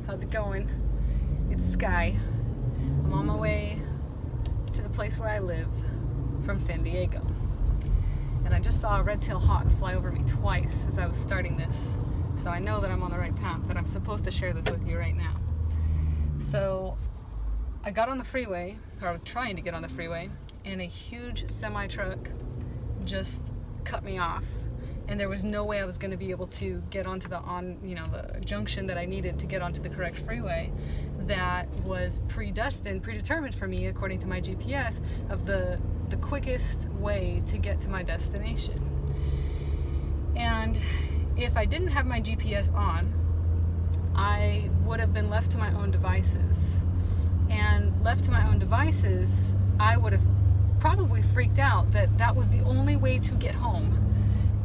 How's it going? It's Skye. I'm on my way to the place where I live from San Diego. And I just saw a red-tailed hawk fly over me twice as I was starting this. So I know that I'm on the right path, but I'm supposed to share this with you right now. So I got on the freeway, or I was trying to get on the freeway, and a huge semi-truck just cut me off. And there was no way I was going to be able to get onto the junction that I needed to get onto the correct freeway that was predetermined for me according to my GPS of the quickest way to get to my destination. And if I didn't have my GPS on, I would have been left to my own devices. And left to my own devices, I would have probably freaked out that that was the only way to get home.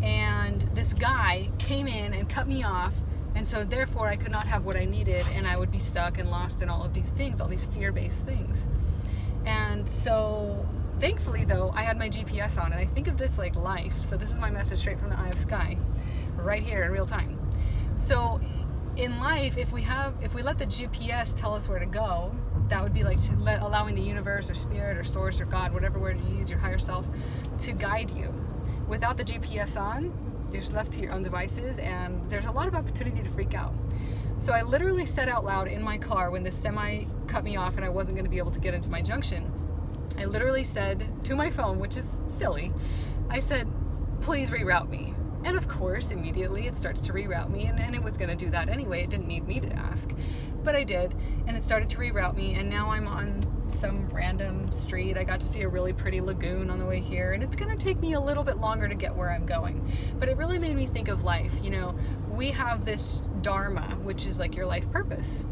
And this guy came in and cut me off, and so therefore I could not have what I needed, and I would be stuck and lost in all of these things, all these fear-based things. And so thankfully though, I had my GPS on, and I think of this like life. So this is my message straight from the eye of Skye, right here in real time. So in life, if we let the GPS tell us where to go, that would be like allowing the universe or spirit or source or God, whatever word you use, your higher self, to guide you. Without the GPS on, you're just left to your own devices, and there's a lot of opportunity to freak out. So I literally said out loud in my car when this semi cut me off and I wasn't going to be able to get into my junction, I literally said to my phone, which is silly, I said, please reroute me. And of course, immediately it starts to reroute me, and it was going to do that anyway. It didn't need me to ask, but I did, and it started to reroute me, and now I'm on some random street. I got to see a really pretty lagoon on the way here, and it's going to take me a little bit longer to get where I'm going. But it really made me think of life. You know, we have this dharma, which is like your life purpose,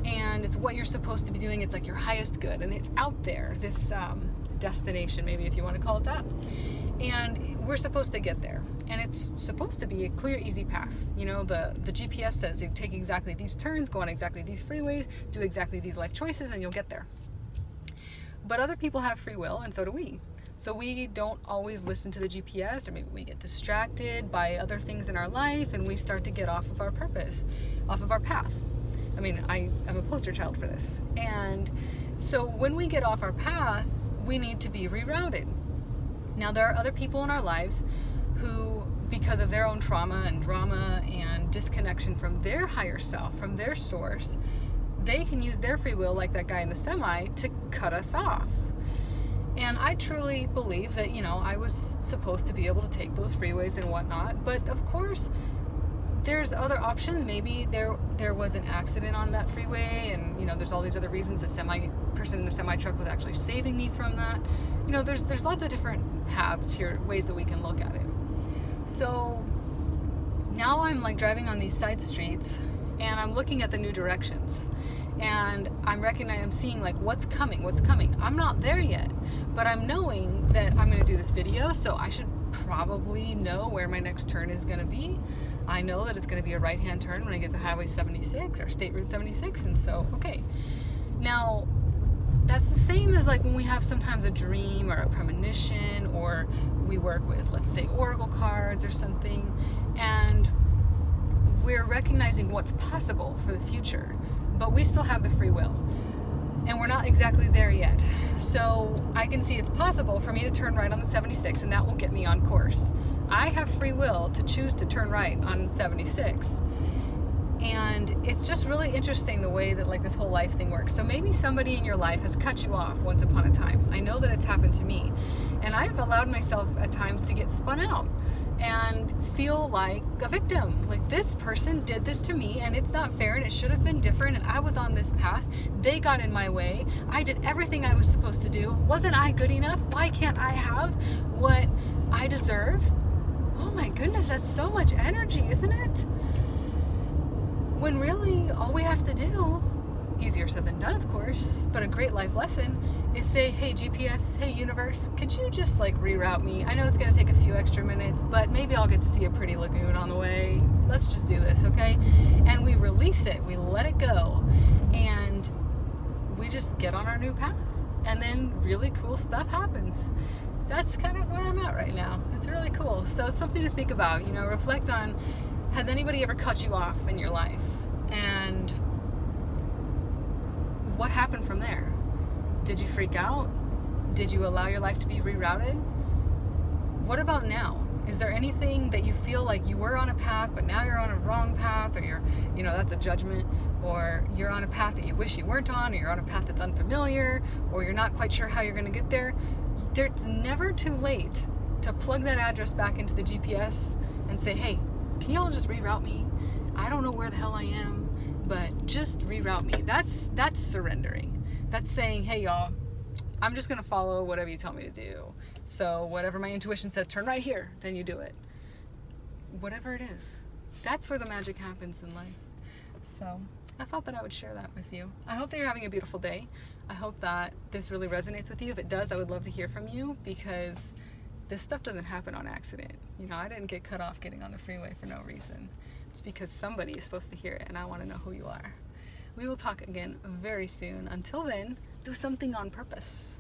and it's what you're supposed to be doing. It's like your highest good, and it's out there, this destination, maybe if you want to call it that. And we're supposed to get there, and it's supposed to be a clear, easy path. You know, the GPS says you take exactly these turns, go on exactly these freeways, do exactly these life choices, and you'll get there. But other people have free will, and so do we. So we don't always listen to the GPS, or maybe we get distracted by other things in our life, and we start to get off of our purpose, off of our path. I mean, I'm a poster child for this. And so when we get off our path, we need to be rerouted. Now, there are other people in our lives who, because of their own trauma and drama and disconnection from their higher self, from their source, they can use their free will, like that guy in the semi, to cut us off. And I truly believe that, you know, I was supposed to be able to take those freeways and whatnot. But of course, there's other options. Maybe there was an accident on that freeway, and, you know, there's all these other reasons. The person in the semi-truck was actually saving me from that. You know, there's lots of different paths here, ways that we can look at it. So now I'm like driving on these side streets, and I'm looking at the new directions, and I'm seeing like what's coming. I'm not there yet, but I'm knowing that I'm going to do this video, so I should probably know where my next turn is going to be. I know that it's going to be a right-hand turn when I get to Highway 76 or State Route 76, and so, okay. Now, that's the same as like when we have sometimes a dream or a premonition, or we work with, let's say, oracle cards or something, and we're recognizing what's possible for the future, but we still have the free will, and we're not exactly there yet. So I can see it's possible for me to turn right on the 76, and that will get me on course. I have free will to choose to turn right on 76. And it's just really interesting the way that like this whole life thing works. So maybe somebody in your life has cut you off once upon a time. I know that it's happened to me. And I've allowed myself at times to get spun out and feel like a victim. Like, this person did this to me, and it's not fair, and it should have been different, and I was on this path. They got in my way. I did everything I was supposed to do. Wasn't I good enough? Why can't I have what I deserve? Oh my goodness, that's so much energy, isn't it? When really all we have to do, easier said than done of course, but a great life lesson, is say, hey GPS, hey universe, could you just like reroute me? I know it's gonna take a few extra minutes, but maybe I'll get to see a pretty lagoon on the way. Let's just do this, okay? And we release it, we let it go, and we just get on our new path, and then really cool stuff happens. That's kind of where I'm at right now. It's really cool. So it's something to think about, you know, reflect on, has anybody ever cut you off in your life? And what happened from there? Did you freak out? Did you allow your life to be rerouted? What about now? Is there anything that you feel like you were on a path, but now you're on a wrong path, or you're, that's a judgment, or you're on a path that you wish you weren't on, or you're on a path that's unfamiliar, or you're not quite sure how you're going to get there? It's never too late to plug that address back into the GPS and say, hey, can y'all just reroute me? I don't know where the hell I am, but just reroute me. That's surrendering. That's saying, hey y'all, I'm just gonna follow whatever you tell me to do. So whatever my intuition says, turn right here, then you do it. Whatever it is, that's where the magic happens in life. So I thought that I would share that with you. I hope that you're having a beautiful day. I hope that this really resonates with you. If it does, I would love to hear from you, because this stuff doesn't happen on accident. I didn't get cut off getting on the freeway for no reason. It's because somebody is supposed to hear it, and I want to know who you are. We will talk again very soon. Until then, do something on purpose.